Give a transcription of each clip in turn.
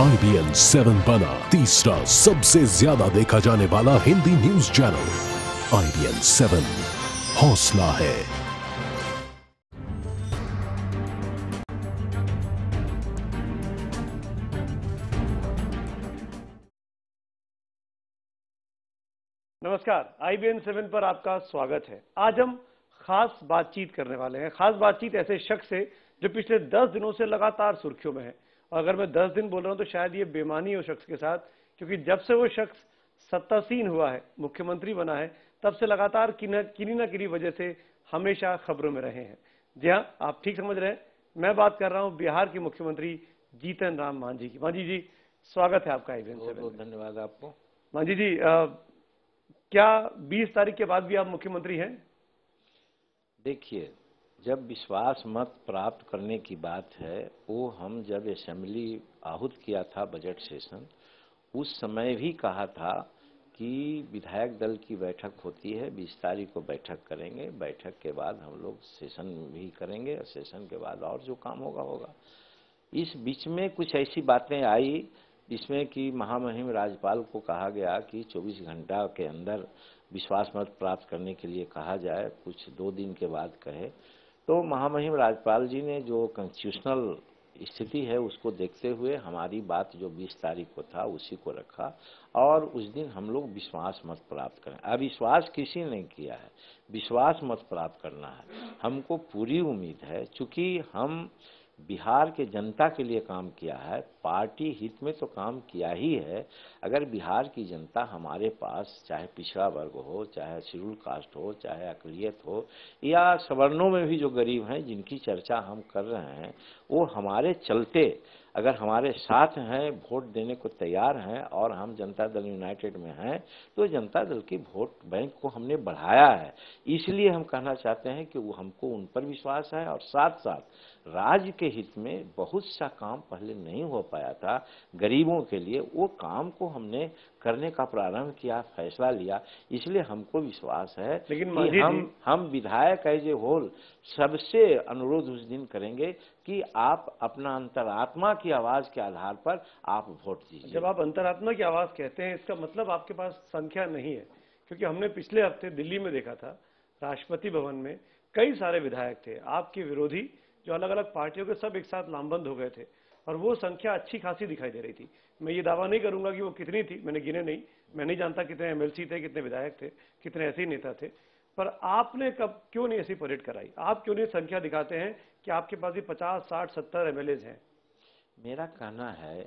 IBN 7 बना तीसरा सबसे ज्यादा देखा जाने वाला हिंदी न्यूज चैनल। IBN 7 हौसला है। नमस्कार, IBN 7 पर आपका स्वागत है। आज हम खास बातचीत करने वाले हैं। खास बातचीत ऐसे शख्स से जो पिछले 10 दिनों से लगातार सुर्खियों में है। और अगर मैं 10 दिन बोल रहा हूं तो शायद ये बेमानी हो शख्स के साथ, क्योंकि जब से वो शख्स सत्तासीन हुआ है, मुख्यमंत्री बना है, तब से लगातार किन्हीं ना किन्हीं वजह से हमेशा खबरों में रहे हैं। जी हाँ, आप ठीक समझ रहे हैं, मैं बात कर रहा हूं बिहार के मुख्यमंत्री जीतन राम मांझी की। मांझी जी, स्वागत है आपका IBN 7 बहुत धन्यवाद आपको। मांझी जी, क्या 20 तारीख के बाद भी आप मुख्यमंत्री हैं? देखिए, जब विश्वास मत प्राप्त करने की बात है, वो हम जब असेंबली आहूत किया था बजट सेशन, उस समय भी कहा था कि विधायक दल की बैठक होती है, 20 तारीख को बैठक करेंगे, बैठक के बाद हम लोग सेशन भी करेंगे और सेशन के बाद और जो काम होगा होगा। इस बीच में कुछ ऐसी बातें आई जिसमें कि महामहिम राज्यपाल को कहा गया कि 24 घंटा के अंदर विश्वास मत प्राप्त करने के लिए कहा जाए, कुछ 2 दिन के बाद कहे। तो महामहिम राज्यपाल जी ने जो कॉन्स्टिट्यूशनल स्थिति है उसको देखते हुए हमारी बात जो 20 तारीख को था उसी को रखा और उस दिन हम लोग विश्वास मत प्राप्त करें। अविश्वास किसी ने किया है, विश्वास मत प्राप्त करना है। हमको पूरी उम्मीद है, चूंकि हम बिहार के जनता के लिए काम किया है, पार्टी हित में तो काम किया ही है। अगर बिहार की जनता हमारे पास, चाहे पिछड़ा वर्ग हो, चाहे शेड्यूल कास्ट हो, चाहे अकलियत हो, या सवर्णों में भी जो गरीब हैं जिनकी चर्चा हम कर रहे हैं, वो हमारे चलते अगर हमारे साथ हैं, वोट देने को तैयार हैं और हम जनता दल यूनाइटेड में हैं, तो जनता दल की वोट बैंक को हमने बढ़ाया है। इसलिए हम कहना चाहते हैं कि वो हमको उन पर विश्वास है और साथ साथ राज्य के हित में बहुत सा काम पहले नहीं हो पाया था गरीबों के लिए, वो काम को हमने करने का प्रारंभ किया, फैसला लिया। इसलिए हमको विश्वास है कि हम विधायक एज ए होल सबसे अनुरोध उस दिन करेंगे कि आप अपना अंतरात्मा की आवाज के आधार पर आप वोट दीजिए। जब आप अंतरात्मा की आवाज कहते हैं, इसका मतलब आपके पास संख्या नहीं है, क्योंकि हमने पिछले हफ्ते दिल्ली में देखा था, राष्ट्रपति भवन में कई सारे विधायक थे आपके विरोधी, जो अलग अलग पार्टियों के, सब एक साथ लामबंद हो गए थे और वो संख्या अच्छी खासी दिखाई दे रही थी। मैं ये दावा नहीं करूंगा कि वो कितनी थी, मैंने गिने नहीं, मैं नहीं जानता कितने MLC थे, कितने विधायक थे, कितने ऐसे ही नेता थे, पर आपने क्यों नहीं ऐसी परेड कराई? आप क्यों नहीं संख्या दिखाते हैं कि आपके पास भी 50, 60, 70 MLAs हैं? मेरा कहना है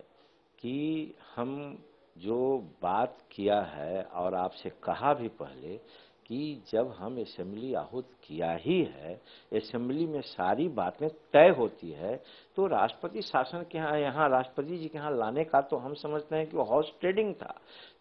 कि हम जो बात किया है और आपसे कहा भी पहले कि जब हम असेंबली आहूत किया ही है, असेंबली में सारी बातें तय होती है, तो राष्ट्रपति शासन के यहाँ राष्ट्रपति जी के यहाँ लाने का तो हम समझते हैं कि वो हॉर्स ट्रेडिंग था,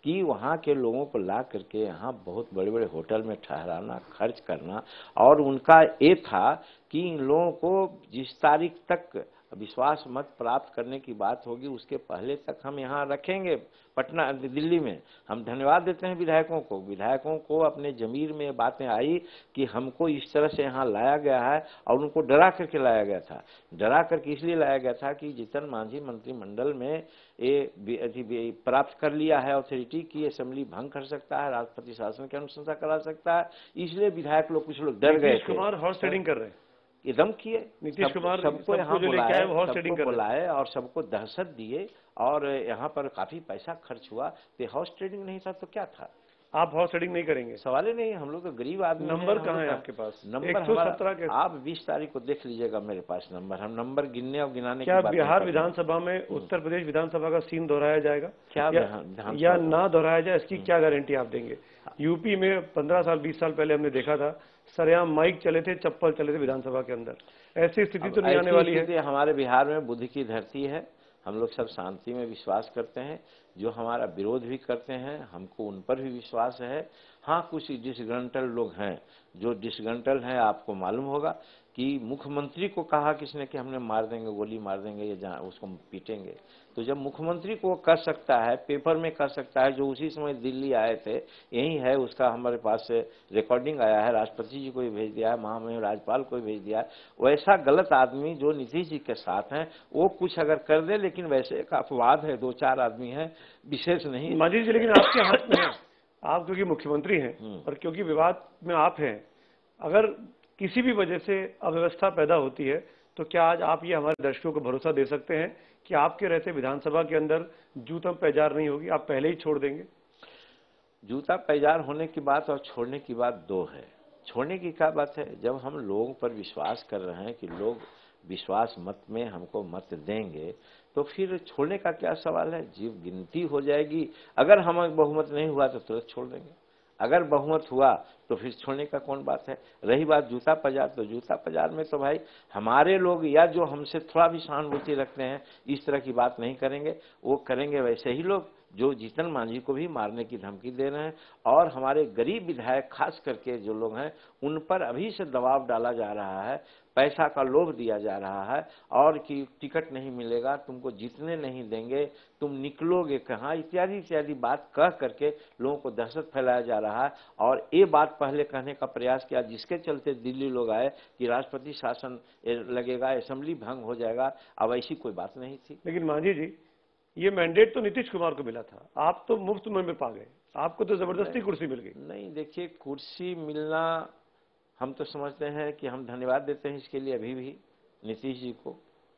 कि वहाँ के लोगों को ला करके यहाँ बहुत बड़े बड़े होटल में ठहराना, खर्च करना, और उनका ये था कि इन लोगों को जिस तारीख तक विश्वास मत प्राप्त करने की बात होगी उसके पहले तक हम यहाँ रखेंगे पटना, दिल्ली में। हम धन्यवाद देते हैं विधायकों को अपने जमीर में बातें आई कि हमको इस तरह से यहाँ लाया गया है, और उनको डरा करके लाया गया था। डरा करके इसलिए लाया गया था कि जीतन मांझी मंत्रिमंडल में ये प्राप्त कर लिया है अथॉरिटी की असेंबली भंग कर सकता है, राष्ट्रपति शासन की अनुशंसा करा सकता है, इसलिए विधायक लोग, कुछ लोग डर गए थे। नीतीश कुमार हॉर्स ट्रेडिंग कर रहे हैं, एकदम किए। नीतीश कुमार सबको यहाँ बुलाए और सबको दहशत दिए, और यहाँ पर काफी पैसा खर्च हुआ। तो हाउस ट्रेडिंग नहीं था तो क्या था? आप हाउस ट्रेडिंग नहीं करेंगे? सवाल ही नहीं, हम लोग तो गरीब आदमी। नंबर कहाँ है आपके पास? नंबर 117 के। आप 20 तारीख को देख लीजिएगा मेरे पास नंबर। हम नंबर गिनने और गिनाने क्या बिहार विधानसभा में उत्तर प्रदेश विधानसभा का सीन दोहराया जाएगा क्या या ना दोहराया जाए, इसकी क्या गारंटी आप देंगे? यूपी में 15 साल 20 साल पहले हमने देखा था, सरेआम माइक चले थे, चप्पल चले थे विधानसभा के अंदर। ऐसी स्थिति तो नहीं आने वाली है। हमारे बिहार में बुद्धि की धरती है, हम लोग सब शांति में विश्वास करते हैं। जो हमारा विरोध भी करते हैं हमको उन पर भी विश्वास है। हाँ, कुछ डिसग्रंटल लोग हैं, जो डिसग्रंटल हैं आपको मालूम होगा कि मुख्यमंत्री को कहा किसने कि हमने मार देंगे, गोली मार देंगे या उसको पीटेंगे। तो जब मुख्यमंत्री को कर सकता है, पेपर में कर सकता है, जो उसी समय दिल्ली आए थे, यही है उसका हमारे पास से रिकॉर्डिंग आया है, राष्ट्रपति जी को भी भेज दिया है, महामहिम राज्यपाल को भी भेज दिया है। वैसा गलत आदमी जो नीतीश जी के साथ हैं, वो कुछ अगर कर दे, लेकिन वैसे एक अपवाद है, 2-4 आदमी हैं, विशेष नहीं। मांझी जी, लेकिन आपके हाथ में है, आप क्योंकि मुख्यमंत्री हैं और क्योंकि विवाद में आप हैं, अगर किसी भी वजह से अव्यवस्था पैदा होती है तो क्या आज आप ये हमारे दर्शकों को भरोसा दे सकते हैं कि आपके रहते विधानसभा के अंदर जूतम पैजार नहीं होगी, आप पहले ही छोड़ देंगे? जूता पैजार होने की बात और छोड़ने की बात दो है। छोड़ने की क्या बात है, जब हम लोगों पर विश्वास कर रहे हैं कि लोग विश्वास मत में हमको मत देंगे, तो फिर छोड़ने का क्या सवाल है। जीव गिनती हो जाएगी, अगर हमें बहुमत नहीं हुआ तो तुरंत छोड़ देंगे, अगर बहुमत हुआ तो फिर छोड़ने का कौन बात है। रही बात जूता पजार, तो जूता पजार में तो भाई हमारे लोग या जो हमसे थोड़ा भी सहानुभूति रखते हैं इस तरह की बात नहीं करेंगे। वो करेंगे वैसे ही लोग जो जीतन मांझी को भी मारने की धमकी दे रहे हैं, और हमारे गरीब विधायक खास करके जो लोग हैं उन पर अभी से दबाव डाला जा रहा है, पैसा का लोभ दिया जा रहा है, और कि टिकट नहीं मिलेगा, तुमको जीतने नहीं देंगे, तुम निकलोगे कहाँ, इत्यादि इत्यादि बात कह करके लोगों को दहशत फैलाया जा रहा है। और ये बात पहले कहने का प्रयास किया, जिसके चलते दिल्ली लोग आए कि राष्ट्रपति शासन लगेगा, असेंबली भंग हो जाएगा। अब ऐसी कोई बात नहीं थी। लेकिन मांझी जी, ये मैंडेट तो नीतीश कुमार को मिला था, आप तो मुफ्त में पा गए, आपको तो जबरदस्ती कुर्सी मिल गई। नहीं, देखिए, कुर्सी मिलना हम तो समझते हैं कि हम धन्यवाद देते हैं इसके लिए अभी भी नीतीश जी को,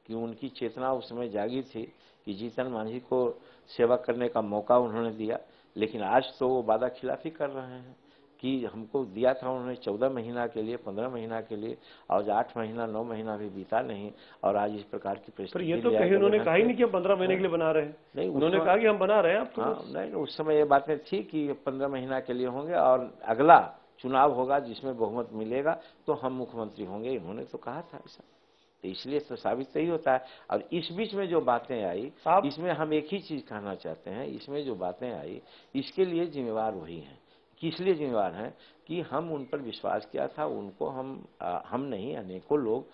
कि उनकी चेतना उस समय जागी थी कि जीतन मांझी को सेवा करने का मौका उन्होंने दिया। लेकिन आज तो वो वादा खिलाफी कर रहे हैं कि हमको दिया था उन्होंने 14 महीना के लिए, 15 महीना के लिए, और 8 महीना 9 महीना भी बीता नहीं, और आज इस प्रकार की परिस्थिति। ये तो कहीं उन्होंने कहा ही नहीं कि हम 15 महीने के लिए बना रहे हैं। नहीं, उन्होंने कहा कि हम बना रहे हैं आपको। हाँ, नहीं, उस समय ये बातें थी कि 15 महीना के लिए होंगे और अगला चुनाव होगा जिसमें बहुमत मिलेगा तो हम मुख्यमंत्री होंगे, इन्होंने तो कहा था ऐसा। तो इसलिए तो साबित सही होता है। और इस बीच में जो बातें आई, इसमें हम एक ही चीज कहना चाहते हैं, इसमें जो बातें आई इसके लिए जिम्मेवार वही हैं। किस लिए जिम्मेवार हैं कि हम उन पर विश्वास किया था, उनको हम नहीं, अनेकों लोग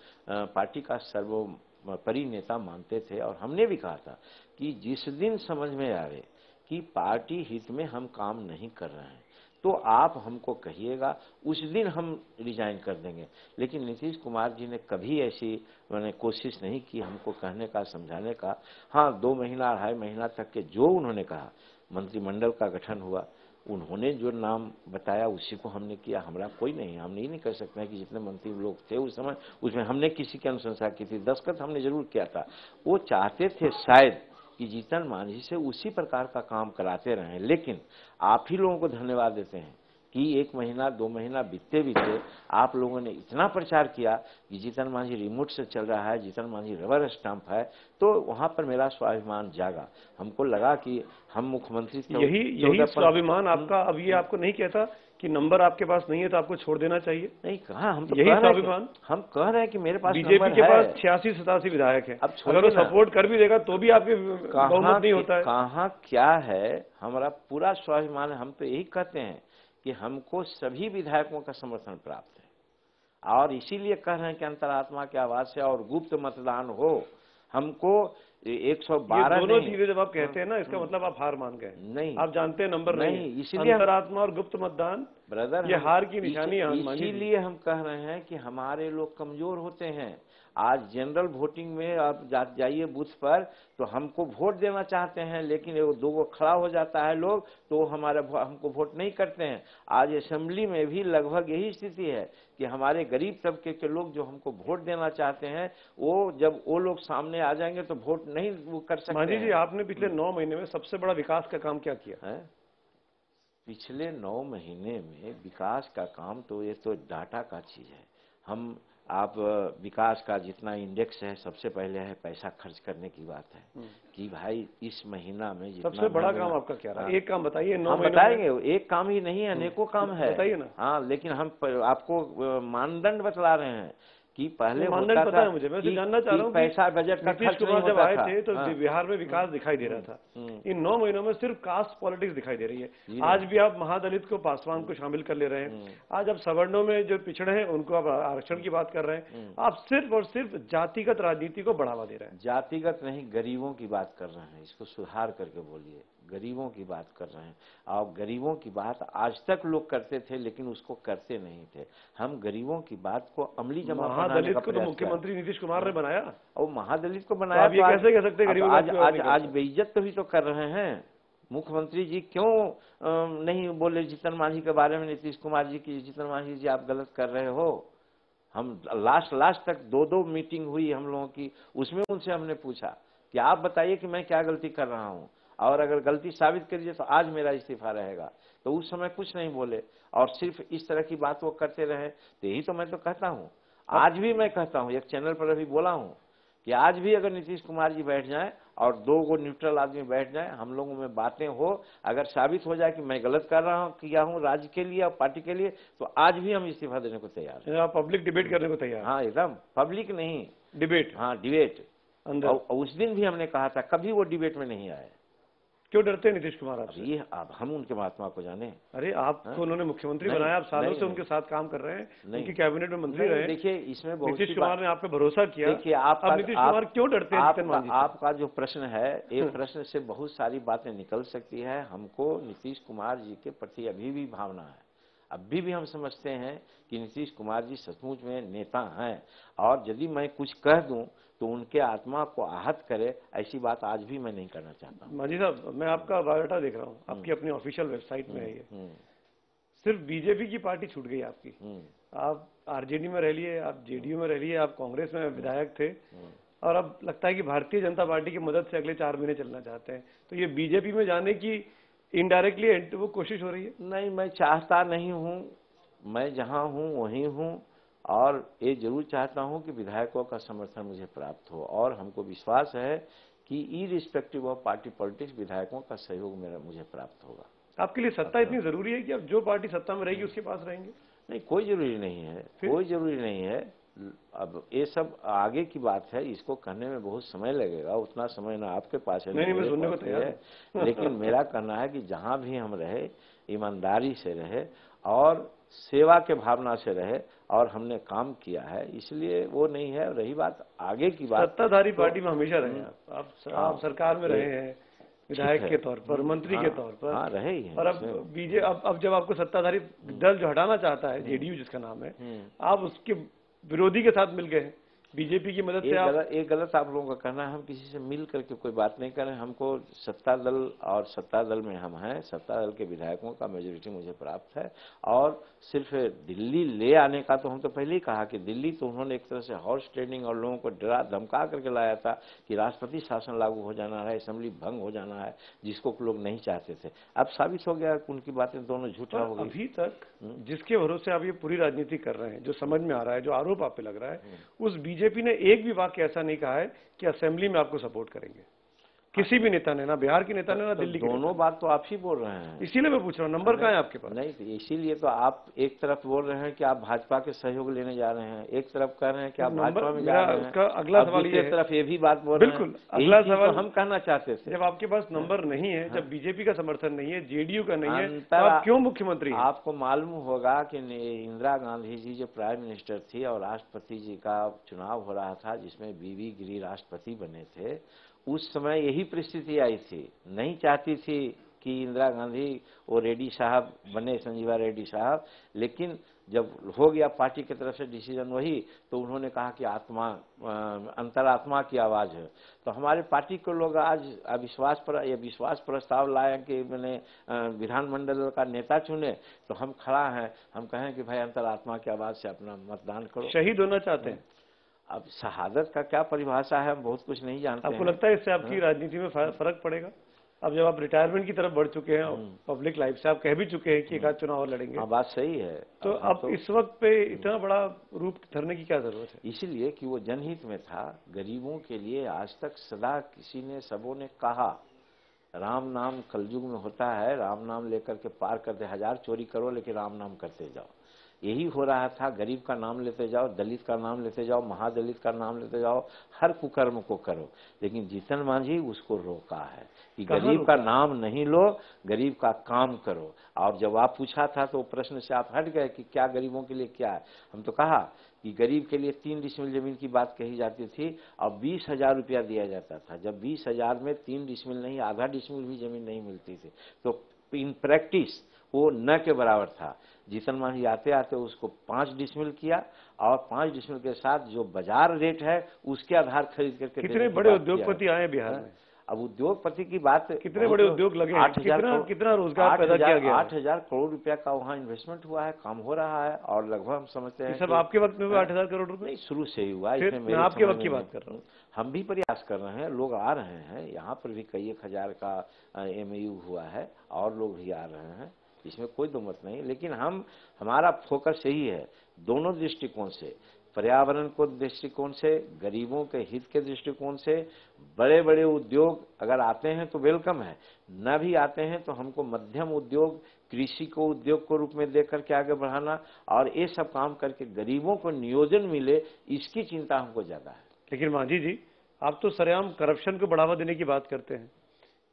पार्टी का सर्वोपरि नेता मानते थे। और हमने भी कहा था कि जिस दिन समझ में आवे कि पार्टी हित में हम काम नहीं कर रहे हैं तो आप हमको कहिएगा, उस दिन हम रिजाइन कर देंगे। लेकिन नीतीश कुमार जी ने कभी ऐसी कोशिश नहीं की हमको कहने का, समझाने का। हाँ, 2 महीना 2.5 महीना तक के जो उन्होंने कहा, मंत्रिमंडल का गठन हुआ, उन्होंने जो नाम बताया उसी को हमने किया। हमारा कोई नहीं, हम नहीं कर सकते हैं कि जितने मंत्री लोग थे उस समय उसमें हमने किसी की अनुशंसा की थी, दस्तखत हमने जरूर किया था। वो चाहते थे शायद कि जीतन मांझी से उसी प्रकार का काम कराते रहें। लेकिन आप ही लोगों को धन्यवाद देते हैं कि 1 महीना 2 महीना बीतते बीतते आप लोगों ने इतना प्रचार किया कि जीतन मांझी रिमोट से चल रहा है, जीतन मांझी रबर स्टंप है। तो वहां पर मेरा स्वाभिमान जागा, हमको लगा कि हम मुख्यमंत्री थे। यही स्वाभिमान आपका। अब ये आपको नहीं कहता कि नंबर आपके पास नहीं है तो आपको छोड़ देना चाहिए? नहीं कहा, हम तो यही स्वाभिमान। हम कह रहे हैं कि मेरे पास बीजेपी के पास 86-87 विधायक है, अगर वो सपोर्ट कर भी देगा तो भी आपके बहुमत नहीं होता है। कहाँ क्या है, हमारा पूरा स्वाभिमान है। हम तो यही कहते हैं कि हमको सभी विधायकों का समर्थन प्राप्त है, और इसीलिए कह रहे हैं कि अंतरात्मा की आवाज से और गुप्त मतदान हो। हमको 112 दोनों चीजें जब आप कहते हैं ना, इसका मतलब आप हार मान गए। नहीं, आप जानते हैं नंबर नहीं, इसीलिए अंतरात्मा और गुप्त मतदान ब्रदर ये हार की निशानी है। इसीलिए हम कह रहे हैं कि हमारे लोग कमजोर होते हैं। आज जनरल वोटिंग में आप जाइए बूथ पर तो हमको वोट देना चाहते हैं, लेकिन वो 2 खड़ा हो जाता है लोग तो हमको वोट नहीं करते हैं। आज असेंबली में भी लगभग यही स्थिति है कि हमारे गरीब तबके के लोग जो हमको वोट देना चाहते हैं, वो जब वो लोग सामने आ जाएंगे तो वोट नहीं वो कर सकते। मांझी जी, आपने पिछले 9 महीने में सबसे बड़ा विकास का काम क्या किया है? पिछले 9 महीने में विकास का काम तो ये तो डाटा का चीज है। आप विकास का जितना इंडेक्स है, सबसे पहले है पैसा खर्च करने की बात है कि भाई इस महीना में जितना सबसे बड़ा काम आपका क्या रहा? एक काम बताइए। 9 महीने बताएंगे, एक काम ही नहीं, अनेकों काम है। बताइए ना। हाँ, लेकिन हम आपको मानदंड बतला रहे हैं कि पहले मानदंड होता पता था है मुझे, मैं कि, जानना चाह कि रहा हूँ पैसा बजट का नीतीश खर्च नहीं कुमार जब होता आए था। थे तो हाँ। बिहार में विकास दिखाई दे रहा था। इन 9 महीनों में सिर्फ कास्ट पॉलिटिक्स दिखाई दे रही है। आज भी आप महादलित को, पासवान को शामिल कर ले रहे हैं। आज आप सवर्णों में जो पिछड़े हैं उनको आप आरक्षण की बात कर रहे हैं। आप सिर्फ और सिर्फ जातिगत राजनीति को बढ़ावा दे रहे हैं। जातिगत नहीं, गरीबों की बात कर रहे हैं, इसको सुधार करके बोलिए। गरीबों की बात कर रहे हैं, और गरीबों की बात आज तक लोग करते थे लेकिन उसको करते नहीं थे। हम गरीबों की बात को अमली जमा बनाने का महादलित को तो प्रयास मुख्यमंत्री नीतीश कुमार ने बनाया। और महादलित को बनाया, आप ये कैसे कह सकते हैं गरीबों की बात आज आज बेइज्जत तो भी तो कर रहे हैं। मुख्यमंत्री जी क्यों नहीं बोले जीतन मांझी के बारे में, नीतीश कुमार जी की, जीतन मांझी जी आप गलत कर रहे हो। हम लास्ट तक 2 मीटिंग हुई हम लोगों की, उसमें उनसे हमने पूछा कि आप बताइए कि मैं क्या गलती कर रहा हूं, और अगर गलती साबित करिए तो आज मेरा इस्तीफा रहेगा। तो उस समय कुछ नहीं बोले और सिर्फ इस तरह की बात वो करते रहे। तो यही तो मैं तो कहता हूं, आज भी मैं कहता हूं, एक चैनल पर अभी बोला हूं कि आज भी अगर नीतीश कुमार जी बैठ जाएं और 2 न्यूट्रल आदमी बैठ जाएं, हम लोगों में बातें हो, अगर साबित हो जाए कि मैं गलत कर रहा हूं, किया हूं राज्य के लिए और पार्टी के लिए, तो आज भी हम इस्तीफा देने को तैयार हैं। आप पब्लिक डिबेट करने को तैयार? हाँ एकदम, पब्लिक नहीं, डिबेट। हाँ डिबेट। अंदर और उस दिन भी हमने कहा था, कभी वो डिबेट में नहीं आए। क्यों डरते हैं नीतीश कुमार आपसे? ये अब हम उनके महात्मा को जाने। अरे आपको उन्होंने मुख्यमंत्री बनाया, आप सालों से उनके साथ काम कर रहे हैं, उनकी कैबिनेट में मंत्री रहे। देखिए इसमें बहुत नीतीश कुमार ने आप पे भरोसा किया। देखिए अब नीतीश कुमार क्यों डरते हैं जीतन मांझी से? आपका जो प्रश्न है, ये प्रश्न से बहुत सारी बातें निकल सकती है। हमको नीतीश कुमार जी के प्रति अभी भी भावना है, अभी भी हम समझते हैं कि नीतीश कुमार जी सचमुच में नेता हैं, और यदि मैं कुछ कह दूं तो उनके आत्मा को आहत करे, ऐसी बात आज भी मैं नहीं करना चाहता हूं। मांझी साहब, मैं आपका बायोडाटा देख रहा हूँ, आपकी अपनी ऑफिशियल वेबसाइट में है ये। सिर्फ बीजेपी की पार्टी छूट गई आपकी। आप आरजेडी में रह लिए, आप जेडीयू में रह लिए, आप कांग्रेस में विधायक थे, और अब लगता है कि भारतीय जनता पार्टी की मदद से अगले 4 महीने चलना चाहते हैं। तो ये बीजेपी में जाने की इनडायरेक्टली वो कोशिश हो रही है? नहीं, मैं चाहता नहीं हूं, मैं जहां हूं वहीं हूं, और ये जरूर चाहता हूं कि विधायकों का समर्थन मुझे प्राप्त हो, और हमको विश्वास है कि इरिस्पेक्टिव ऑफ पार्टी पॉलिटिक्स विधायकों का सहयोग मुझे प्राप्त होगा। आपके लिए सत्ता इतनी जरूरी है कि अब जो पार्टी सत्ता में रहेगी उसके पास रहेंगे? नहीं, कोई जरूरी नहीं है, कोई जरूरी नहीं है। अब ये सब आगे की बात है, इसको कहने में बहुत समय लगेगा, उतना समय ना आपके पास है, नहीं, मैं सुनने को तैयार है। लेकिन मेरा कहना है कि जहां भी हम रहे, ईमानदारी से रहे और सेवा के भावना से रहे, और हमने काम किया है, इसलिए वो नहीं है। रही बात आगे की बात, सत्ताधारी पार्टी में हमेशा रहे आप सरकार में रहे हैं, विधायक के तौर पर, मंत्री के तौर पर। हाँ, रहे ही हैं। और अब जब आपको सत्ताधारी दल जो हटाना चाहता है, जेडीयू जिसका नाम है, आप उसके विरोधी के साथ मिल गए हैं बीजेपी की मदद से। एक गलत आप लोगों का कहना है, हम किसी से मिल करके कोई बात नहीं कर रहे हैं। हमको सत्ता दल, और सत्ता दल में हम हैं, सत्ता दल के विधायकों का मेजोरिटी मुझे प्राप्त है। और सिर्फ दिल्ली ले आने का तो हम तो पहले ही कहा कि दिल्ली तो उन्होंने एक तरह से हॉर्स ट्रेडिंग और लोगों को डरा धमका करके लाया था कि राष्ट्रपति शासन लागू हो जाना है, असेंबली भंग हो जाना है, जिसको लोग नहीं चाहते थे। अब साबित हो गया उनकी बातें दोनों झूठा हो गई। अभी तक जिसके भरोसे आप ये पूरी राजनीति कर रहे हैं, जो समझ में आ रहा है, जो आरोप आप पे लग रहा है, उस बीजेपी ने एक भी वाक्य ऐसा नहीं कहा है कि असेंबली में आपको सपोर्ट करेंगे। किसी भी नेता ने, ना बिहार के नेता ने, ना दिल्ली के। दोनों बात तो आप ही बोल रहे हैं, इसीलिए मैं पूछ रहा हूँ, नंबर कहाँ है आपके पास? नहीं, इसीलिए तो आप एक तरफ बोल रहे हैं कि आप भाजपा के सहयोग लेने जा रहे हैं, एक तरफ कह रहे हैं कि आप भाजपा में जा रहे हैं। उसका अगला सवाल ये है, तरफ ये भी बात बोल रहे हैं। बिल्कुल अगला सवाल हम कहना चाहते थे, जब आपके पास नंबर नहीं है, जब बीजेपी का समर्थन नहीं है, जेडीयू का नहीं है, तो आप क्यों मुख्यमंत्री हैं? आपको मालूम होगा कि इंदिरा गांधी जी जो प्राइम मिनिस्टर थी और राष्ट्रपति जी का चुनाव हो रहा था, जिसमें बीवी गिरी राष्ट्रपति बने थे, उस समय यही परिस्थिति आई थी। नहीं चाहती थी कि इंदिरा गांधी वो रेड्डी साहब बने, संजीवा रेड्डी साहब, लेकिन जब हो गया पार्टी की तरफ से डिसीजन वही, तो उन्होंने कहा कि आत्मा, अंतरात्मा की आवाज है। तो हमारे पार्टी के लोग आज विश्वास प्रस्ताव लाए कि मैंने विधानमंडल का नेता चुने, तो हम खड़ा हैं, हम कहें कि भाई अंतरात्मा की आवाज से अपना मतदान करो। शहीद होना चाहते हैं? अब शहादत का क्या परिभाषा है, हम बहुत कुछ नहीं जानते। आपको लगता है इससे आपकी राजनीति में फर्क पड़ेगा? अब जब आप रिटायरमेंट की तरफ बढ़ चुके हैं, पब्लिक लाइफ से आप कह भी चुके हैं कि एक आध चुनाव और लड़ेंगे। हाँ, बात सही है। तो अब इस वक्त पे इतना बड़ा रूप धरने की क्या जरूरत है? इसीलिए कि वो जनहित में था, गरीबों के लिए आज तक सदा सबों ने कहा, राम नाम कलयुग में होता है, राम नाम लेकर के पार कर दे, 1000 चोरी करो लेकिन राम नाम करते जाओ। यही हो रहा था, गरीब का नाम लेते जाओ, दलित का नाम लेते जाओ, महादलित का नाम लेते जाओ, हर कुकर्म को करो। लेकिन जीतन मांझी उसको रोका है कि गरीब का नाम नहीं लो, गरीब का काम करो। और जब आप पूछा था तो प्रश्न से आप हट गए कि क्या गरीबों के लिए क्या है। हम तो कहा कि गरीब के लिए 3 डिसमिल जमीन की बात कही जाती थी और 20,000 रुपया दिया जाता था। जब 20,000 में 3 डिसमिल नहीं, आधा डिसमिल भी जमीन नहीं मिलती थी, तो इन प्रैक्टिस वो न के बराबर था। जीतन मांझी आते आते उसको 5 डिसमिल किया और 5 डिसमिल के साथ जो बाजार रेट है उसके आधार खरीद करके। कितने बड़े उद्योगपति आए बिहार में? अब उद्योगपति की बात, कितने बड़े उद्योग लगे, 8,000 कितना रोजगार पैदा किया गया? 8,000 करोड़ रुपया का वहाँ इन्वेस्टमेंट हुआ है, काम हो रहा है। और लगभग हम समझते हैं सब आपके वक्त में हुआ 8,000 करोड़ रुपए? नहीं, शुरू से ही हुआ। मैं आपके वक्त की बात कर रहा हूँ। हम भी प्रयास कर रहे हैं, लोग आ रहे हैं, यहाँ पर भी कई 1,000 का MOU हुआ है और लोग भी आ रहे हैं, इसमें कोई दो मत नहीं। लेकिन हमारा फोकस यही है, दोनों दृष्टिकोण से, पर्यावरण को दृष्टिकोण से, गरीबों के हित के दृष्टिकोण से। बड़े बड़े उद्योग अगर आते हैं तो वेलकम है, न भी आते हैं तो हमको मध्यम उद्योग, कृषि को उद्योग को रूप में देख करके आगे बढ़ाना और ये सब काम करके गरीबों को नियोजन मिले, इसकी चिंता हमको ज्यादा है। लेकिन मांझी जी, आप तो सरेआम करप्शन को बढ़ावा देने की बात करते हैं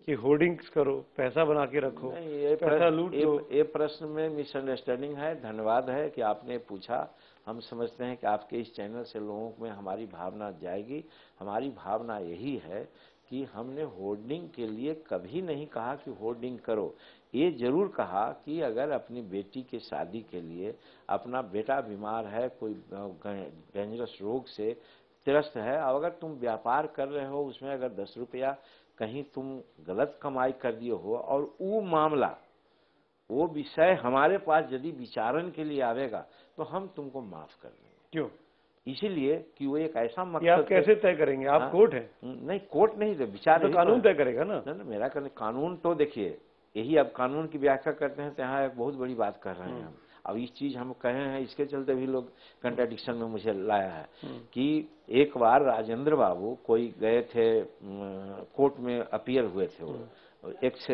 कि होर्डिंग्स करो, पैसा बना के रखो, पैसा लूट लो। ये प्रश्न में मिसअंडरस्टैंडिंग है। धन्यवाद है कि आपने पूछा। हम समझते हैं कि आपके इस चैनल से लोगों में हमारी भावना जाएगी। हमारी भावना यही है कि हमने होर्डिंग के लिए कभी नहीं कहा कि होर्डिंग करो। ये जरूर कहा कि अगर अपनी बेटी के शादी के लिए, अपना बेटा बीमार है, कोई डेंजरस रोग से त्रस्त है, और अगर तुम व्यापार कर रहे हो, उसमें अगर 10 रुपया कहीं तुम गलत कमाई कर दिए हो और वो मामला, वो विषय हमारे पास यदि विचारण के लिए आवेगा तो हम तुमको माफ कर देंगे। क्यों? इसीलिए कि वो एक ऐसा मकसद। आप कैसे तय करेंगे? आप कोर्ट है? नहीं, कोर्ट नहीं, विचार तो कानून तय करेगा ना। मेरा कानून तो देखिए, यही अब कानून की व्याख्या करते हैं तो यहाँ एक बहुत बड़ी बात कर रहे हैं हम। अब इस चीज हम कहे हैं, इसके चलते भी लोग कंट्राडिक्शन में मुझे लाया है कि एक बार राजेंद्र बाबू कोई गए थे, कोर्ट में अपीयर हुए थे, वो एक्स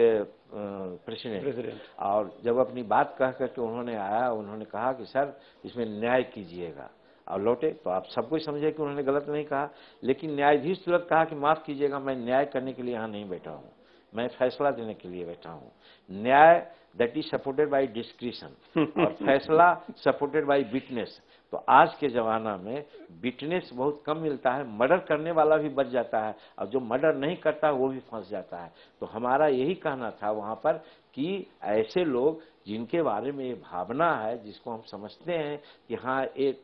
प्रेसिडेंट, और जब अपनी बात कह करके उन्होंने आया, उन्होंने कहा कि सर इसमें न्याय कीजिएगा, और लौटे तो आप सब कुछ समझे कि उन्होंने गलत नहीं कहा। लेकिन न्यायाधीश तुरंत कहा कि माफ कीजिएगा, मैं न्याय करने के लिए यहाँ नहीं बैठा हूँ, मैं फैसला देने के लिए बैठा हूँ। न्याय that is supported by discretion और फैसला सपोर्टेड बाय विटनेस। तो आज के जमाना में विटनेस बहुत कम मिलता है, मर्डर करने वाला भी बच जाता है और जो मर्डर नहीं करता वो भी फंस जाता है। तो हमारा यही कहना था वहां पर कि ऐसे लोग जिनके बारे में ये भावना है, जिसको हम समझते हैं कि हाँ एक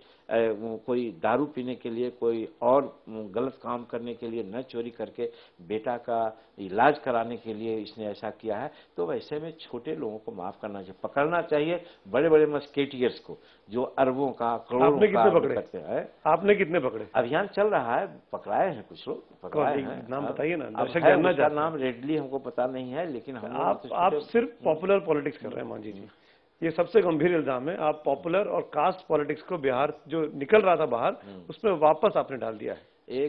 कोई दारू पीने के लिए, कोई और गलत काम करने के लिए, न चोरी करके बेटा का इलाज कराने के लिए इसने ऐसा किया है, तो वैसे में छोटे लोगों को माफ करना चाहिए, पकड़ना चाहिए बड़े बड़े मस्केटियर्स को जो अरबों का, करोड़ों का करते हैं। आपने कितने पकड़े? अभियान चल रहा है, पकड़ाए हैं कुछ लोग, पकड़ाए हैं। नाम बताइए ना, दर्शक जानना चाहते हैं। नाम रेडली हमको पता नहीं है, लेकिन आप सिर्फ पॉपुलर पॉलिटिक्स कर रहे हैं मांझी जी, ये सबसे गंभीर इल्जाम है। आप पॉपुलर और कास्ट पॉलिटिक्स को बिहार जो निकल रहा था बाहर, उसमें वापस आपने डाल दिया है। ये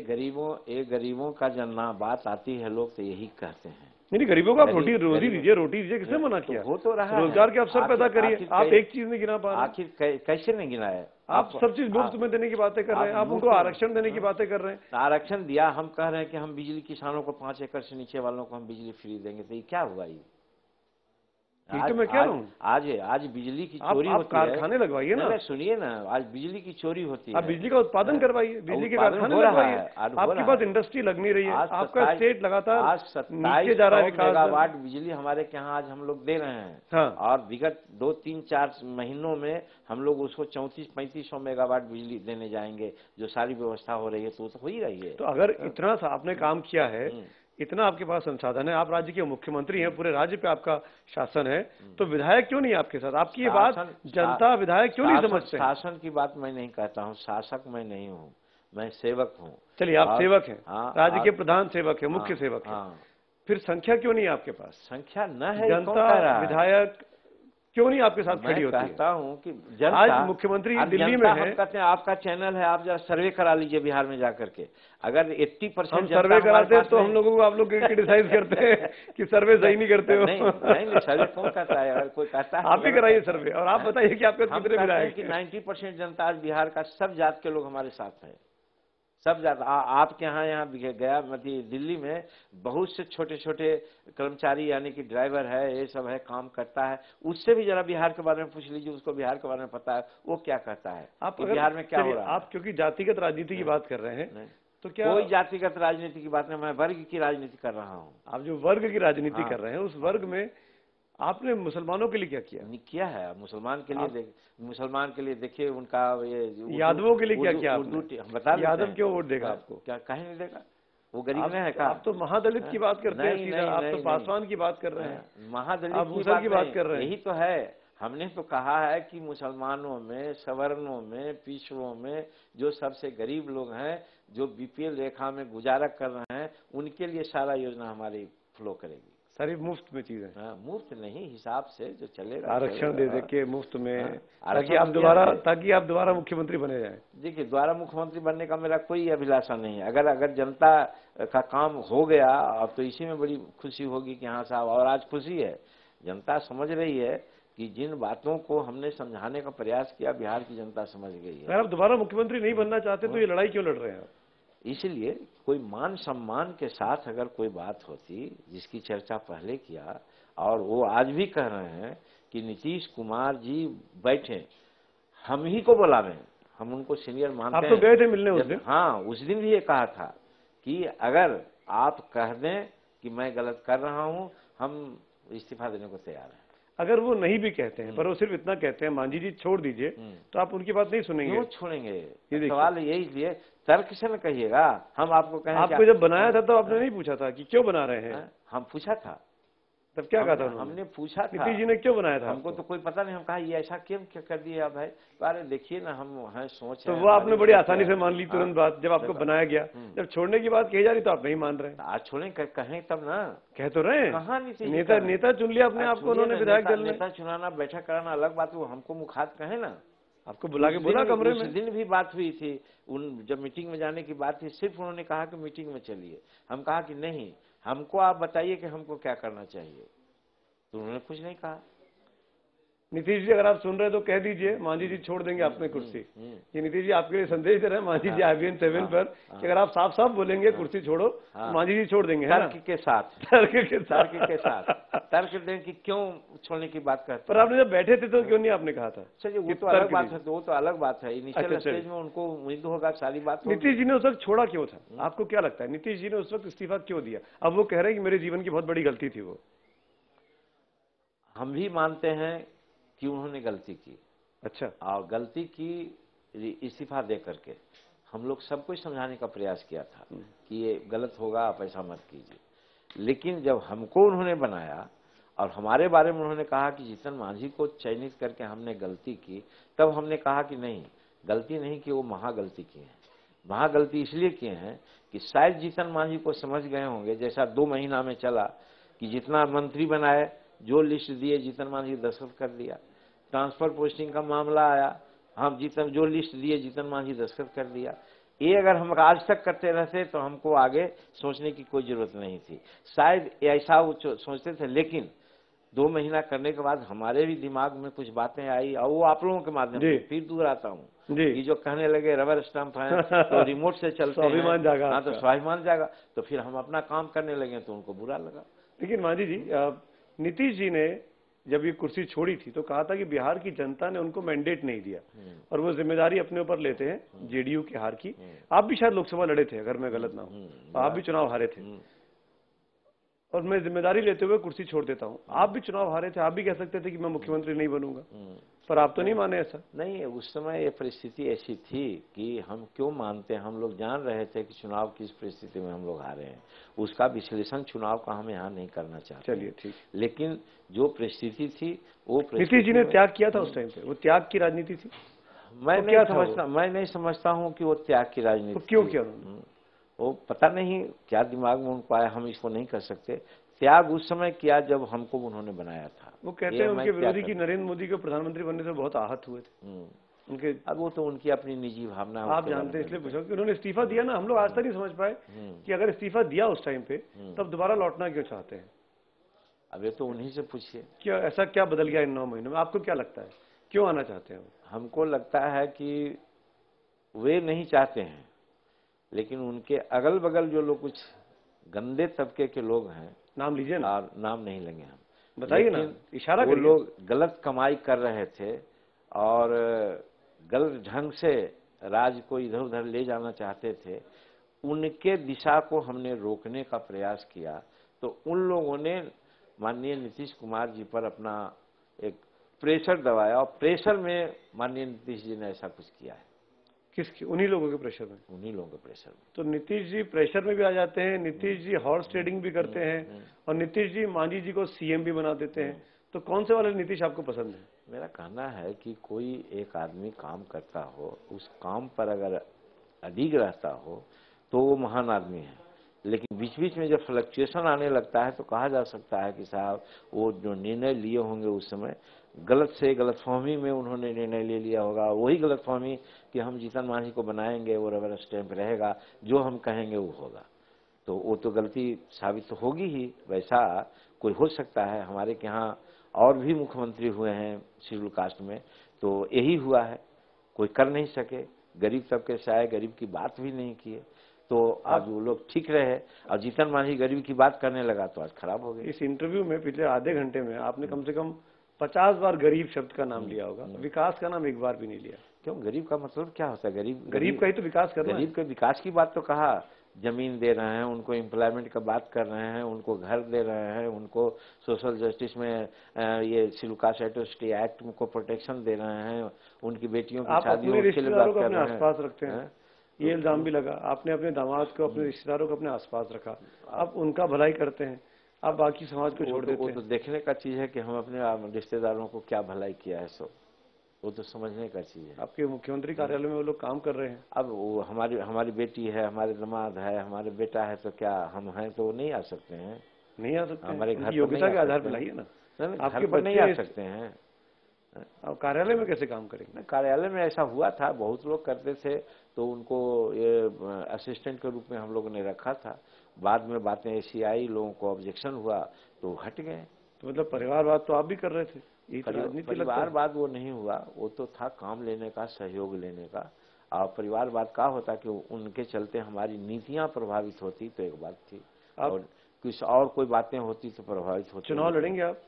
गरीबों का जब ना बात आती है लोग तो यही कहते हैं, नहीं गरीबों का रोटी दीजिए, किसने मना किया? हो तो रहा है, रोजगार के अवसर पैदा करिए। आप एक चीज नहीं गिना पा रहे। आखिर कैसे नहीं गिनाया? आप सब चीज मुफ्त में देने की बातें कर रहे हैं, आप उनको आरक्षण देने की बातें कर रहे हैं। आरक्षण दिया, हम कह रहे हैं कि हम बिजली किसानों को 5 एकड़ से नीचे वालों को हम बिजली फ्री देंगे, तो ये क्या हुआ? ये तो मैं कह रहा हूँ, आज बिजली की चोरी होती है। कारखाने लगवाइए ना, सुनिए ना, आज बिजली की चोरी होती है। आप बिजली का उत्पादन करवाइए, बिजली के कारखाने लगवाइए। आपके पास इंडस्ट्री लग नहीं रही है, आपका स्टेट लगातार नीचे जा रहा है। 27 मेगावाट बिजली हमारे यहाँ आज हम लोग दे रहे हैं, और विगत 2, 3, 4 महीनों में हम लोग उसको 3400-3500 मेगावाट बिजली देने जाएंगे, जो सारी व्यवस्था हो रही है, तो हो ही रही है। तो अगर इतना सा आपने काम किया है, इतना आपके पास संसाधन है, आप राज्य के मुख्यमंत्री हैं, पूरे राज्य पे आपका शासन है, तो विधायक क्यों नहीं आपके साथ? आपकी ये बात जनता विधायक क्यों नहीं समझते? शासन की बात मैं नहीं कहता हूँ, शासक मैं नहीं हूँ, मैं सेवक हूँ। चलिए, आप सेवक हैं, राज्य के प्रधान सेवक है, मुख्य सेवक है, फिर संख्या क्यों नहीं है आपके पास? संख्या न है, जनता विधायक क्यों नहीं आपके साथ खड़ी होती है? मैं कहता हूं कि जनता, आज मुख्यमंत्री दिल्ली में है, हम कहते हैं आपका चैनल है, आप जरा सर्वे करा लीजिए बिहार में जाकर के। अगर 80% हम सर्वे कराते हैं तो हम लोगों को आप लोग क्रिटिसाइज करते हैं कि सर्वे सही नहीं करते हो। नहीं, सर्वे कौन करता है? अगर कोई कहता है आप ही कराइए सर्वे, और आप बताइए कि आपके कितने विधायक कि 90% जनता आज बिहार का सब जात के लोग हमारे साथ है, सब जात। आपके यहाँ गया मतलब दिल्ली में बहुत से छोटे छोटे कर्मचारी यानी कि ड्राइवर है, ये सब है, काम करता है। उससे भी जरा बिहार के बारे में पूछ लीजिए, उसको बिहार के बारे में पता है, वो क्या कहता है आप बिहार में क्या हो रहा है। आप क्योंकि जातिगत राजनीति की बात कर रहे हैं, तो क्या कोई जातिगत राजनीति की बात नहीं, मैं वर्ग की राजनीति कर रहा हूँ। आप जो वर्ग की राजनीति कर रहे हैं, उस वर्ग में आपने मुसलमानों के लिए क्या किया? किया है मुसलमान के लिए देखिए उनका ये यादवों के लिए क्या किया आपने? बता, यादव क्यों वोट देगा आपको? क्या कहीं नहीं देगा? वो गरीब नहीं है का? आप तो महादलित की बात करते हैं सीधा, आप तो पासवान की बात कर रहे हैं, महादलित की बात कर रहे हैं। यही तो है, हमने तो कहा है कि मुसलमानों में, सवर्णों में, पिछड़ों में जो सबसे गरीब लोग हैं, जो बीपीएल रेखा में गुजारा कर रहे हैं, उनके लिए सारा योजना हमारी फ्लो करेगी। सारी मुफ्त में चीजें? हाँ, मुफ्त नहीं, हिसाब से जो चलेगा। आरक्षण दे के मुफ्त में, ताकि आप दोबारा मुख्यमंत्री बने जाएं। देखिए, दोबारा मुख्यमंत्री बनने का मेरा कोई अभिलाषा नहीं है। अगर जनता का काम हो गया अब तो इसी में बड़ी खुशी होगी कि हाँ साहब, और आज खुशी है, जनता समझ रही है कि जिन बातों को हमने समझाने का प्रयास किया बिहार की जनता समझ गई है। अगर आप दोबारा मुख्यमंत्री नहीं बनना चाहते तो ये लड़ाई क्यों लड़ रहे हैं आप? इसलिए कोई मान सम्मान के साथ अगर कोई बात होती, जिसकी चर्चा पहले किया, और वो आज भी कह रहे हैं कि नीतीश कुमार जी बैठे, हम ही को बुलावें, हम उनको सीनियर मानते हैं। आप तो गए थे मिलने उस दिन? हाँ, उस दिन भी ये कहा था कि अगर आप कह दें कि मैं गलत कर रहा हूं, हम इस्तीफा देने को तैयार हैं। अगर वो नहीं भी कहते हैं, पर वो सिर्फ इतना कहते हैं, मांझी जी छोड़ दीजिए, तो आप उनकी बात नहीं सुनेंगे? क्यों छोड़ेंगे? सवाल यही लिए तर्क से न कहिएगा, हम आपको कहें। आपको जब बनाया था तो आपने नहीं पूछा था कि क्यों बना रहे हैं? हम पूछा था। तब क्या कहा था उन्होंने? हमने पूछा था नीतीश जी ने क्यों बनाया था? हमको तो कोई पता नहीं, हम कहा ये ऐसा क्यों कर दिया भाई? अरे देखिए ना, हम हैं सोच। तो वो आपने बड़ी आसानी से मान ली तुरंत बात, जब आपको बनाया गया। जब छोड़ने की बात कही जा रही तो आप नहीं मान रहे। आज छोड़ें कहें तब ना, कह तो रहे। कहाँ नेता चुन लिया अपने आपको उन्होंने, विधायक दल ने। नेता चुनाना, बैठक कराना अलग बात, वो हमको मुखात कहे ना। आपको बुला के बोला कमरे में? उस दिन भी बात हुई थी, जब मीटिंग में जाने की बात थी, सिर्फ उन्होंने कहा कि मीटिंग में चलिए। हम कहा कि नहीं, हमको आप बताइए कि हमको क्या करना चाहिए, तो उन्होंने कुछ नहीं कहा। नीतीश जी अगर आप सुन रहे तो कह दीजिए, मांझी जी छोड़ देंगे अपनी कुर्सी। ये नीतीश जी आपके लिए संदेश दे रहे हैं मांझी जी IBN 7 पर, कि अगर आप साफ साफ बोलेंगे कुर्सी छोड़ो, तो मांझी जी छोड़ देंगे। तर्क के साथ, तर्क दें कि क्यों छोड़ने की बात करते। पर आपने जब बैठे थे तो क्यों नहीं आपने कहा था? चलिए, वो तो अलग बात है, वो तो अलग बात है। इनिशियल स्टेज में उनको उम्मीद होगा सारी बात। नीतीश जी ने उस वक्त छोड़ा क्यों था? आपको क्या लगता है नीतीश जी ने उस वक्त इस्तीफा क्यों दिया? अब वो कह रहे हैं कि मेरे जीवन की बहुत बड़ी गलती थी वो। हम भी मानते हैं कि उन्होंने गलती की। अच्छा। और गलती की इस्तीफा दे करके हम लोग सबको समझाने का प्रयास किया था कि ये गलत होगा, आप ऐसा मत कीजिए। लेकिन जब हमको उन्होंने बनाया और हमारे बारे में उन्होंने कहा कि जीतन मांझी को चयनित करके हमने गलती की, तब हमने कहा कि नहीं, गलती नहीं की, वो महागलती की है। महागलती इसलिए किए हैं कि शायद जीतन मांझी को समझ गए होंगे, जैसा 2 महीना में चला कि जितना मंत्री बनाए, जो लिस्ट दिए जीतन मांझी दस्तखत कर दिया। ट्रांसफर पोस्टिंग का मामला आया, हम जो लिस्ट दिए जीतन मांझी दस्तखत कर दिया। ये अगर हम आज तक करते रहते तो हमको आगे सोचने की कोई जरूरत नहीं थी। शायद ऐसा वो सोचते थे, लेकिन 2 महीना करने के बाद हमारे भी दिमाग में कुछ बातें आई, और वो आप लोगों के माध्यम से फिर दूर आता हूँ कि जो कहने लगे रबर स्टंप है तो रिमोट से चलते हैं, स्वाभिमान जागा। हाँ, तो स्वाभिमान जागा। तो फिर हम अपना काम करने लगे तो उनको बुरा लगा। लेकिन मांझी जी, नीतीश जी ने जब ये कुर्सी छोड़ी थी तो कहा था कि बिहार की जनता ने उनको मैंडेट नहीं दिया और वो जिम्मेदारी अपने ऊपर लेते हैं जेडीयू की हार की। आप भी शायद लोकसभा लड़े थे, अगर मैं गलत ना हूं, आप भी चुनाव हारे थे, और मैं जिम्मेदारी लेते हुए कुर्सी छोड़ देता हूं। आप भी चुनाव हारे थे, आप भी कह सकते थे कि मैं मुख्यमंत्री नहीं बनूंगा, पर आप तो नहीं माने ऐसा। नहीं, उस समय ये परिस्थिति ऐसी थी कि हम क्यों मानते हैं, हम लोग जान रहे थे कि चुनाव किस परिस्थिति में हम लोग हारे हैं। उसका विश्लेषण चुनाव का हम यहाँ नहीं करना चाहते। चलिए ठीक। लेकिन जो परिस्थिति थी वो नीतीश जी ने त्याग किया था उस टाइम पे, वो त्याग की राजनीति थी। मैं नहीं समझता हूँ कि वो त्याग की राजनीति। क्यों किया उन्होंने? वो पता नहीं क्या दिमाग में उनको आया, हम इसको नहीं कर सकते। त्याग उस समय किया जब हमको उन्होंने बनाया था। वो कहते हैं उनके विरोधी की नरेंद्र मोदी को प्रधानमंत्री बनने से बहुत आहत हुए थे उनके। अब वो तो उनकी अपनी निजी भावना, आप जानते हैं इसलिए पूछा कि उन्होंने इस्तीफा दिया ना, हम लोग आज तक नहीं समझ पाए कि अगर इस्तीफा दिया उस टाइम पे तब दोबारा लौटना क्यों चाहते हैं। अब ये तो उन्हीं से पूछिए, क्या ऐसा क्या बदल गया इन 9 महीनों में, आपको क्या लगता है क्यों आना चाहते हैं। हमको लगता है कि वे नहीं चाहते हैं, लेकिन उनके अगल बगल जो लोग कुछ गंदे तबके के लोग हैं, नाम लीजिए ना, नाम नहीं लेंगे हम, बताइए ना, इशारा वो लोग गलत कमाई कर रहे थे और गलत ढंग से राज को इधर उधर ले जाना चाहते थे, उनके दिशा को हमने रोकने का प्रयास किया। तो उन लोगों ने माननीय नीतीश कुमार जी पर अपना एक प्रेशर दबाया और प्रेशर में माननीय नीतीश जी ने ऐसा कुछ किया है। किसके? उन्हीं लोगों के प्रेशर में? उन्हीं लोगों के प्रेशर में। तो नीतीश जी प्रेशर में भी आ जाते हैं, नीतीश जी हॉर्स ट्रेडिंग भी करते हैं और नीतीश जी मांझी जी को सीएम भी बना देते हैं। तो कौन से वाले नीतीश आपको पसंद है? मेरा कहना है कि कोई एक आदमी काम करता हो, उस काम पर अगर अडिग रहता हो तो वो महान आदमी है, लेकिन बीच बीच में जब फ्लक्चुएशन आने लगता है तो कहा जा सकता है कि साहब वो जो निर्णय लिए होंगे उस समय गलत से गलतफहमी में उन्होंने निर्णय ले लिया होगा। वही गलतफहमी कि हम जीतन मांझी को बनाएंगे, वो रबर स्टैंप रहेगा, जो हम कहेंगे वो होगा, तो वो तो गलती साबित तो होगी ही। वैसा कोई हो सकता है, हमारे के यहाँ और भी मुख्यमंत्री हुए हैं शेड्यूल कास्ट में, तो यही हुआ है, कोई कर नहीं सके, गरीब तबके से आए, गरीब की बात भी नहीं किए, तो आज वो लोग ठीक रहे। और जीतन मांझी गरीब की बात करने लगा तो आज खराब हो गई। इस इंटरव्यू में पिछले आधे घंटे में आपने कम से कम 50 बार गरीब शब्द का नाम लिया होगा, विकास का नाम एक बार भी नहीं लिया। क्यों? गरीब का मतलब क्या होता है? गरीब का ही तो विकास करना है। गरीब के विकास की बात तो कहा, जमीन दे रहे हैं उनको, एम्प्लॉयमेंट का बात कर रहे हैं उनको, घर दे रहे हैं उनको, सोशल जस्टिस में ये शेड्यूल कास्ट एट्रोसिटी एक्ट को प्रोटेक्शन दे रहे हैं, उनकी बेटियों की शादी अपने रिश्तेदारों को अपने आसपास रखते हैं, ये इल्जाम भी लगा। आपने अपने दामाद को, अपने रिश्तेदारों को अपने आसपास रखा, आप उनका भलाई करते हैं, आप बाकी समाज को छोड़ देते हैं। वो तो देखने का चीज है कि हम अपने रिश्तेदारों को क्या भलाई किया है, सो वो तो समझने का चीज है। आपके मुख्यमंत्री कार्यालय में वो लोग काम कर रहे हैं। अब वो हमारी बेटी है, हमारे दामाद है, हमारे बेटा है, तो क्या हम हैं तो नहीं आ सकते हैं? नहीं आ सकते, हमारे घर योग्यता के आधार पर लाइए ना। आपके पर नहीं आ सकते हैं, अब कार्यालय में कैसे काम करेंगे? कार्यालय में ऐसा हुआ था, बहुत लोग करते थे, तो उनको ये असिस्टेंट के रूप में हम लोगों ने रखा था। बाद में बातें ऐसी आई, लोगों को ऑब्जेक्शन हुआ तो हट गए। तो मतलब परिवारवाद तो आप भी कर रहे थे? परिवारवाद वो नहीं हुआ, वो तो था काम लेने का, सहयोग लेने का। और परिवारवाद का होता कि उनके चलते हमारी नीतियां प्रभावित होती तो एक बात थी, और कुछ और कोई बातें होती तो प्रभावित होती। चुनाव लड़ेंगे आप?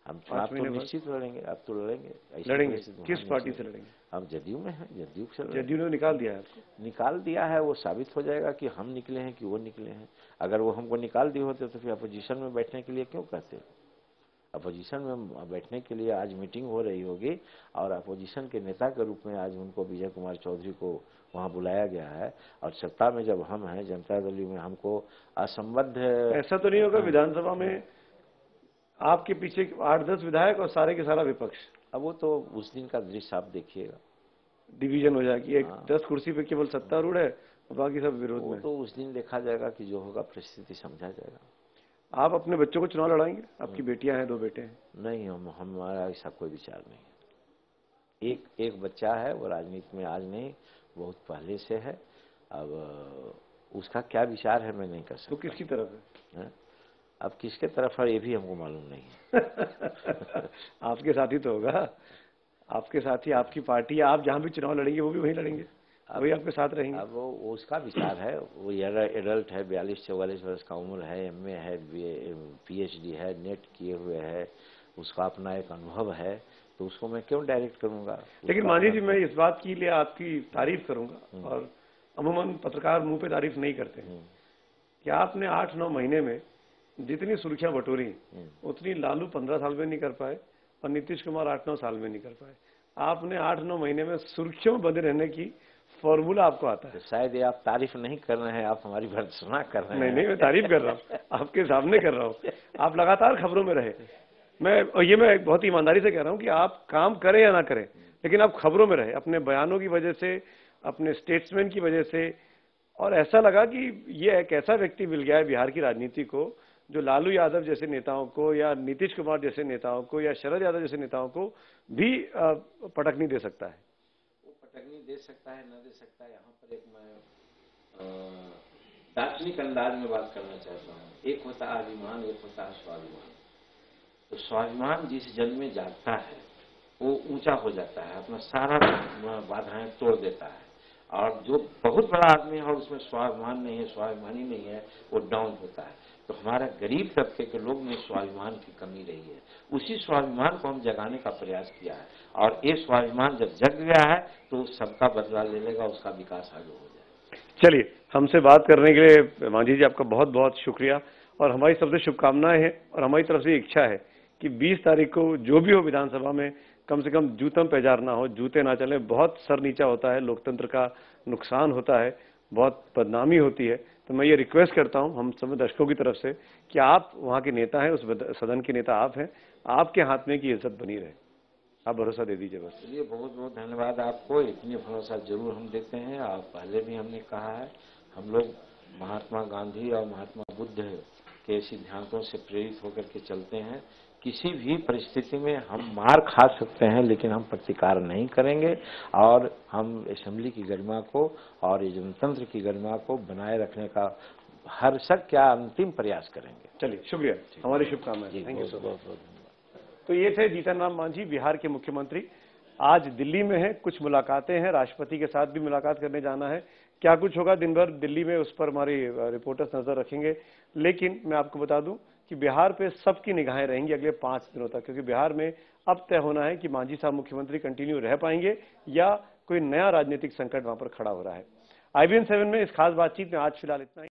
हम चुनाव तो निश्चित लड़ेंगे, अब तो लड़ेंगे। किस पार्टी से लड़ेंगे? हम जदयू में हैं, जदयू से। जदयू ने निकाल दिया है आपको? निकाल दिया है, वो साबित हो जाएगा कि हम निकले हैं कि वो निकले हैं। अगर वो हमको निकाल दिए होते तो फिर अपोजिशन में बैठने के लिए क्यों कहते? अपोजिशन में बैठने के लिए आज मीटिंग हो रही होगी और अपोजिशन के नेता के रूप में आज उनको विजय कुमार चौधरी को वहां बुलाया गया है, और सत्ता में जब हम हैं जनता दल में हमको असंबद्ध। ऐसा तो नहीं होगा विधानसभा में आपके पीछे 8-10 विधायक और सारे के सारा विपक्ष? अब वो तो उस दिन का दृश्य आप देखिएगा, डिवीजन हो जाएगी, 10 कुर्सी पे केवल सत्तारूढ़ है और बाकी सब विरोध में। तो उस दिन देखा जाएगा कि जो होगा परिस्थिति समझा जाएगा। आप अपने बच्चों को चुनाव लड़ाएंगे? आपकी बेटियां हैं, 2 बेटे हैं। नहीं, हमारा ऐसा कोई विचार नहीं। एक बच्चा है, वो राजनीति में आज नहीं, बहुत पहले से है। अब उसका क्या विचार है मैं नहीं कर सकता। तो किसकी तरफ है? अब किसके तरफ है ये भी हमको मालूम नहीं है। आपके साथी तो होगा, आपके साथी, आपकी पार्टी, आप जहां भी चुनाव लड़ेंगे वो भी वहीं लड़ेंगे, वही आपके साथ रहेंगे। अब वो उसका विचार है, वो एडल्ट है, 42-44 वर्ष का उम्र है, MA है, PhD है, नेट किए हुए है, उसका अपना एक अनुभव है, तो उसको मैं क्यों डायरेक्ट करूंगा। लेकिन मानी जी, मैं इस बात के लिए आपकी तारीफ करूंगा, और अमूमन पत्रकार मुंह पे तारीफ नहीं करते हैं, कि आपने 8-9 महीने में जितनी सुर्खियां बटोरी उतनी लालू 15 साल में नहीं कर पाए और नीतीश कुमार 8-9 साल में नहीं कर पाए। आपने 8-9 महीने में सुर्खियों में बंधे रहने की फॉर्मूला आपको आता है। शायद ये आप तारीफ नहीं कर रहे हैं, आप हमारी भर्त्सना कर रहे हैं। नहीं, मैं तारीफ कर रहा हूँ, आपके सामने कर रहा हूँ। आप लगातार खबरों में रहे। मैं बहुत ईमानदारी से कह रहा हूँ कि आप काम करें या ना करें, लेकिन आप खबरों में रहे, अपने बयानों की वजह से, अपने स्टेट्समैन की वजह से। और ऐसा लगा कि ये एक ऐसा व्यक्ति मिल गया है बिहार की राजनीति को जो लालू यादव जैसे नेताओं को या नीतीश कुमार जैसे नेताओं को या शरद यादव जैसे नेताओं को भी पटक नहीं दे सकता है? वो पटक नहीं दे सकता है, न दे सकता है। यहाँ पर एक मैं दार्शनिक अंदाज में बात करना चाहता हूँ। एक होता है अभिमान, एक होता है स्वाभिमान। तो स्वाभिमान जिस जन में जागता है वो ऊंचा हो जाता है, अपना सारा बाधाएं तोड़ देता है। और जो बहुत बड़ा आदमी है और उसमें स्वाभिमान नहीं है, स्वाभिमानी नहीं है, वो डाउन होता है। तो हमारा गरीब तबके के लोग में स्वाभिमान की कमी रही है। उसी स्वाभिमान को हम जगाने का प्रयास किया है और ये स्वाभिमान जब जग गया है तो सबका बदला ले लेगा, उसका विकास आगे हो जाएगा। चलिए, हमसे बात करने के लिए मांझी जी आपका बहुत बहुत शुक्रिया और हमारी सबसे शुभकामनाएं हैं और हमारी तरफ से इच्छा है कि 20 तारीख को जो भी हो विधानसभा में कम से कम जूतम पैजार ना हो, जूते ना चले। बहुत सर नीचा होता है, लोकतंत्र का नुकसान होता है, बहुत बदनामी होती है। तो मैं ये रिक्वेस्ट करता हूं हम सब दर्शकों की तरफ से कि आप वहां के नेता हैं, उस सदन के नेता आप हैं, आपके हाथ में की इज्जत बनी रहे। आप भरोसा दे दीजिए बस। चलिए, बहुत बहुत धन्यवाद आपको। इतने भरोसा जरूर हम देते हैं। और पहले भी हमने कहा है, हम लोग महात्मा गांधी और महात्मा बुद्ध के सिद्धांतों से प्रेरित होकर के चलते हैं। किसी भी परिस्थिति में हम मार खा सकते हैं लेकिन हम प्रतिकार नहीं करेंगे और हम असेंबली की गरिमा को और ये जनतंत्र की गरिमा को बनाए रखने का हर क्या अंतिम प्रयास करेंगे। चलिए, शुक्रिया, हमारी शुभकामनाएं। Thank you so much. तो ये थे जीतन राम मांझी, बिहार के मुख्यमंत्री। आज दिल्ली में है, कुछ मुलाकातें हैं, राष्ट्रपति के साथ भी मुलाकात करने जाना है। क्या कुछ होगा दिन भर दिल्ली में, उस पर हमारी रिपोर्टर्स नजर रखेंगे। लेकिन मैं आपको बता दूं कि बिहार पे सबकी निगाहें रहेंगी अगले 5 दिनों तक, क्योंकि बिहार में अब तय होना है कि मांझी साहब मुख्यमंत्री कंटिन्यू रह पाएंगे या कोई नया राजनीतिक संकट वहां पर खड़ा हो रहा है। IBN 7 में इस खास बातचीत में आज फिलहाल इतना ही।